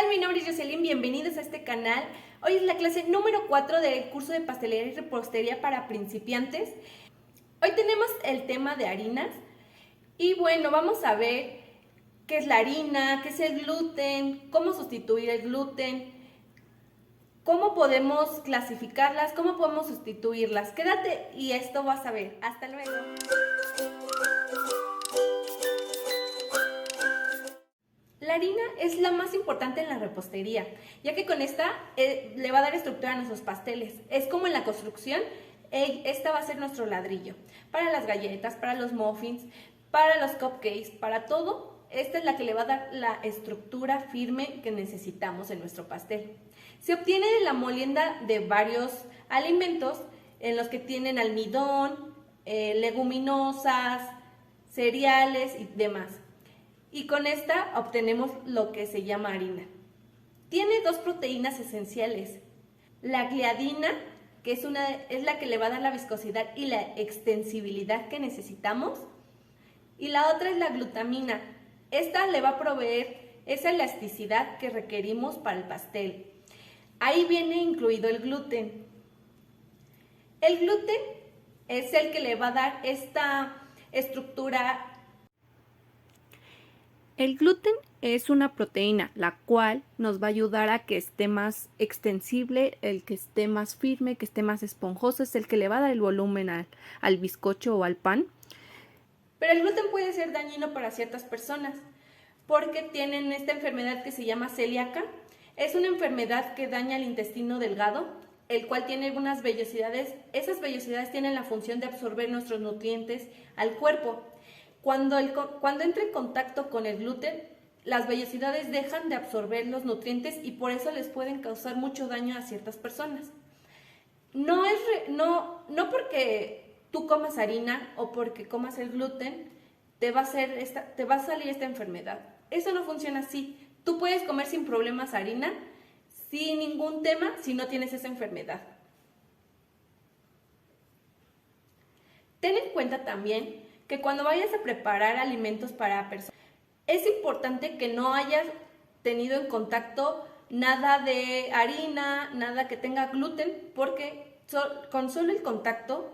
tal? Mi nombre es Jocelyn, bienvenidos a este canal. Hoy es la clase número 4 del curso de pastelería y repostería para principiantes. Hoy tenemos el tema de harinas y bueno, vamos a ver qué es la harina, qué es el gluten, cómo sustituir el gluten, cómo podemos clasificarlas, cómo podemos sustituirlas. Quédate y esto vas a ver. Hasta luego. La harina es la más importante en la repostería, ya que con esta le va a dar estructura a nuestros pasteles. Es como en la construcción, esta va a ser nuestro ladrillo. Para las galletas, para los muffins, para los cupcakes, para todo, esta es la que le va a dar la estructura firme que necesitamos en nuestro pastel. Se obtiene de la molienda de varios alimentos, en los que tienen almidón, leguminosas, cereales y demás. Y con esta obtenemos lo que se llama harina. Tiene dos proteínas esenciales. La gliadina, que es la que le va a dar la viscosidad y la extensibilidad que necesitamos. Y la otra es la glutamina. Esta le va a proveer esa elasticidad que requerimos para el pastel. Ahí viene incluido el gluten. El gluten es el que le va a dar esta estructura. El gluten es una proteína, la cual nos va a ayudar a que esté más extensible, el que esté más firme, que esté más esponjoso, es el que le va a dar el volumen al bizcocho o al pan. Pero el gluten puede ser dañino para ciertas personas porque tienen esta enfermedad que se llama celíaca. Es una enfermedad que daña el intestino delgado, el cual tiene unas vellosidades. Esas vellosidades tienen la función de absorber nuestros nutrientes al cuerpo. Cuando entra en contacto con el gluten, las vellosidades dejan de absorber los nutrientes y por eso les pueden causar mucho daño a ciertas personas. No porque tú comas harina o porque comas el gluten te va a salir esta enfermedad. Eso no funciona así. Tú puedes comer sin problemas harina, sin ningún tema, si no tienes esa enfermedad. Ten en cuenta también que cuando vayas a preparar alimentos para personas, es importante que no hayas tenido en contacto nada de harina, nada que tenga gluten, porque con solo el contacto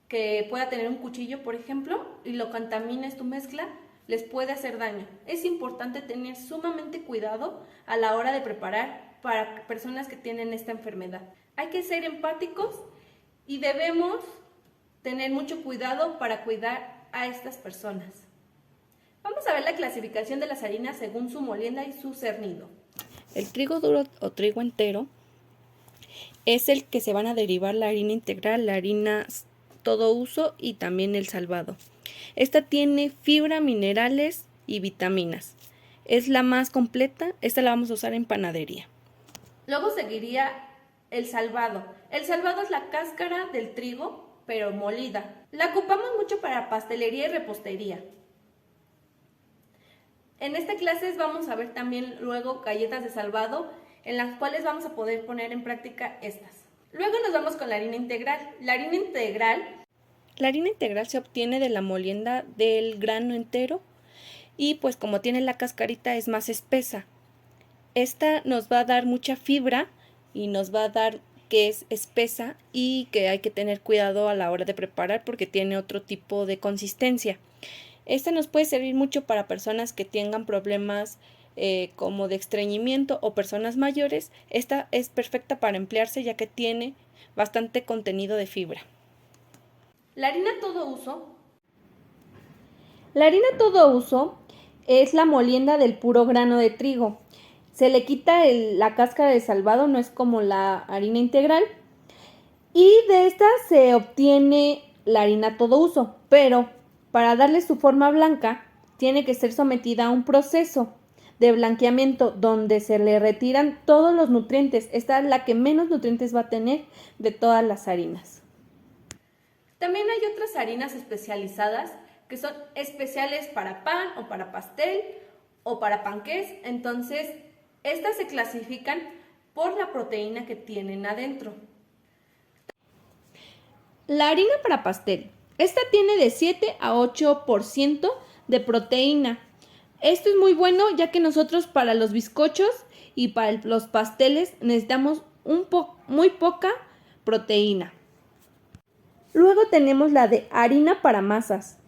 que pueda tener un cuchillo, por ejemplo, y lo contamines tu mezcla, les puede hacer daño. Es importante tener sumamente cuidado a la hora de preparar para personas que tienen esta enfermedad. Hay que ser empáticos y debemos tener mucho cuidado para cuidar a estas personas. Vamos a ver la clasificación de las harinas según su molienda y su cernido. El trigo duro o trigo entero es el que se van a derivar la harina integral, la harina todo uso y también el salvado. Esta tiene fibra, minerales y vitaminas. Es la más completa, esta la vamos a usar en panadería. Luego seguiría el salvado. El salvado es la cáscara del trigo, pero molida. La ocupamos mucho para pastelería y repostería. En esta clase vamos a ver también luego galletas de salvado, en las cuales vamos a poder poner en práctica estas. Luego nos vamos con la harina integral. La harina integral se obtiene de la molienda del grano entero y pues como tiene la cascarita es más espesa. Esta nos va a dar mucha fibra y nos va a dar que es espesa y que hay que tener cuidado a la hora de preparar porque tiene otro tipo de consistencia. Esta nos puede servir mucho para personas que tengan problemas como de estreñimiento o personas mayores. Esta es perfecta para emplearse ya que tiene bastante contenido de fibra. La harina todo uso. La harina todo uso es la molienda del puro grano de trigo. Se le quita la cáscara de salvado, no es como la harina integral. Y de esta se obtiene la harina todo uso, pero para darle su forma blanca tiene que ser sometida a un proceso de blanqueamiento donde se le retiran todos los nutrientes. Esta es la que menos nutrientes va a tener de todas las harinas. También hay otras harinas especializadas que son especiales para pan o para pastel o para panqués. Entonces, estas se clasifican por la proteína que tienen adentro. La harina para pastel. Esta tiene de 7 a 8% de proteína. Esto es muy bueno ya que nosotros para los bizcochos y para los pasteles necesitamos muy poca proteína. Luego tenemos la de harina para masas.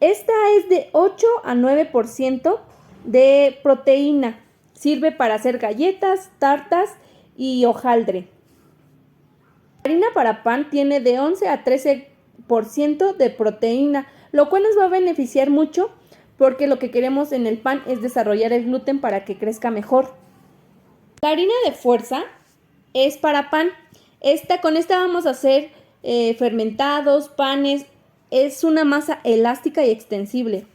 Esta es de 8 a 9% de proteína. Sirve para hacer galletas, tartas y hojaldre. La harina para pan tiene de 11 a 13% de proteína, lo cual nos va a beneficiar mucho porque lo que queremos en el pan es desarrollar el gluten para que crezca mejor. La harina de fuerza es para pan. Con esta vamos a hacer fermentados, panes. Es una masa elástica y extensible.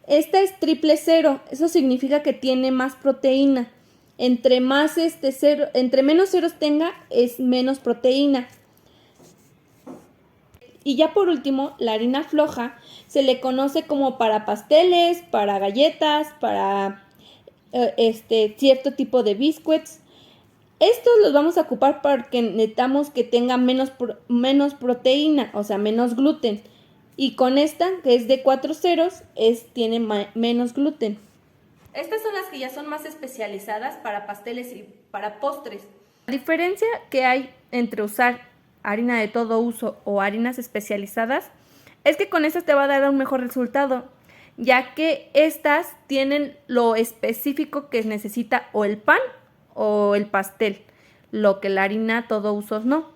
Esta es 000, eso significa que tiene más proteína. Entre menos ceros tenga, es menos proteína. Y ya por último, la harina floja se le conoce como para pasteles, para galletas, para cierto tipo de biscuits. Estos los vamos a ocupar porque necesitamos que tenga menos proteína, o sea, menos gluten. Y con esta, que es de 4 ceros, tiene menos gluten. Estas son las que ya son más especializadas para pasteles y para postres. La diferencia que hay entre usar harina de todo uso o harinas especializadas es que con estas te va a dar un mejor resultado, ya que estas tienen lo específico que necesita o el pan o el pastel, lo que la harina todo uso no.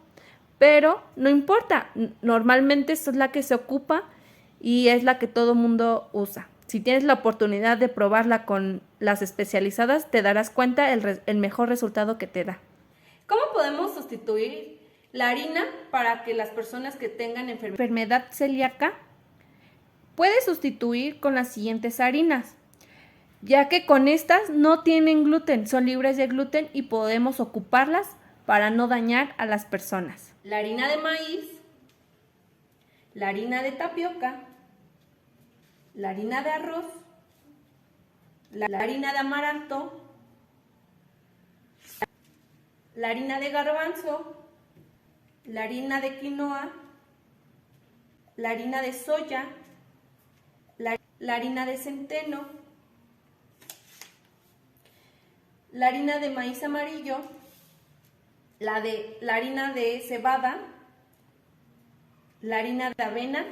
Pero no importa, normalmente esta es la que se ocupa y es la que todo mundo usa. Si tienes la oportunidad de probarla con las especializadas, te darás cuenta el mejor resultado que te da. ¿Cómo podemos sustituir la harina para que las personas que tengan enfermedad celíaca? Puedes sustituir con las siguientes harinas, ya que con estas no tienen gluten, son libres de gluten y podemos ocuparlas para no dañar a las personas. La harina de maíz, la harina de tapioca, la harina de arroz, la harina de amaranto, la harina de garbanzo, la harina de quinoa, la harina de soya, la harina de centeno, la harina de maíz amarillo, la harina de cebada, la harina de avena,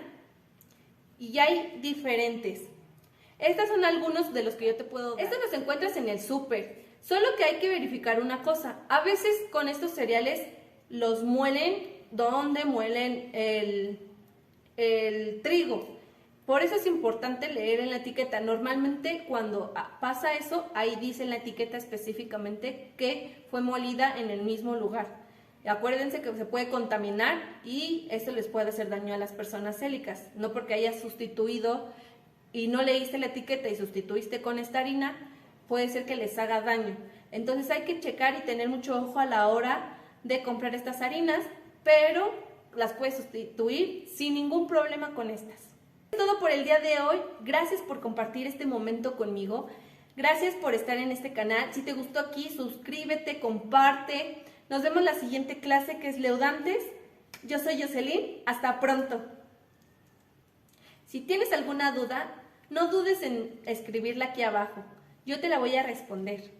y ya hay diferentes. Estos son algunos de los que yo te puedo dar. Estos los encuentras en el súper, solo que hay que verificar una cosa. A veces con estos cereales los muelen donde muelen el trigo. Por eso es importante leer en la etiqueta. Normalmente cuando pasa eso, ahí dice en la etiqueta específicamente que fue molida en el mismo lugar. Acuérdense que se puede contaminar y esto les puede hacer daño a las personas célicas. No porque hayas sustituido y no leíste la etiqueta y sustituiste con esta harina, puede ser que les haga daño. Entonces hay que checar y tener mucho ojo a la hora de comprar estas harinas, pero las puedes sustituir sin ningún problema con estas. Es todo por el día de hoy. Gracias por compartir este momento conmigo. Gracias por estar en este canal. Si te gustó aquí, suscríbete, comparte. Nos vemos en la siguiente clase, que es Leudantes. Yo soy Jocelyn. Hasta pronto. Si tienes alguna duda, no dudes en escribirla aquí abajo. Yo te la voy a responder.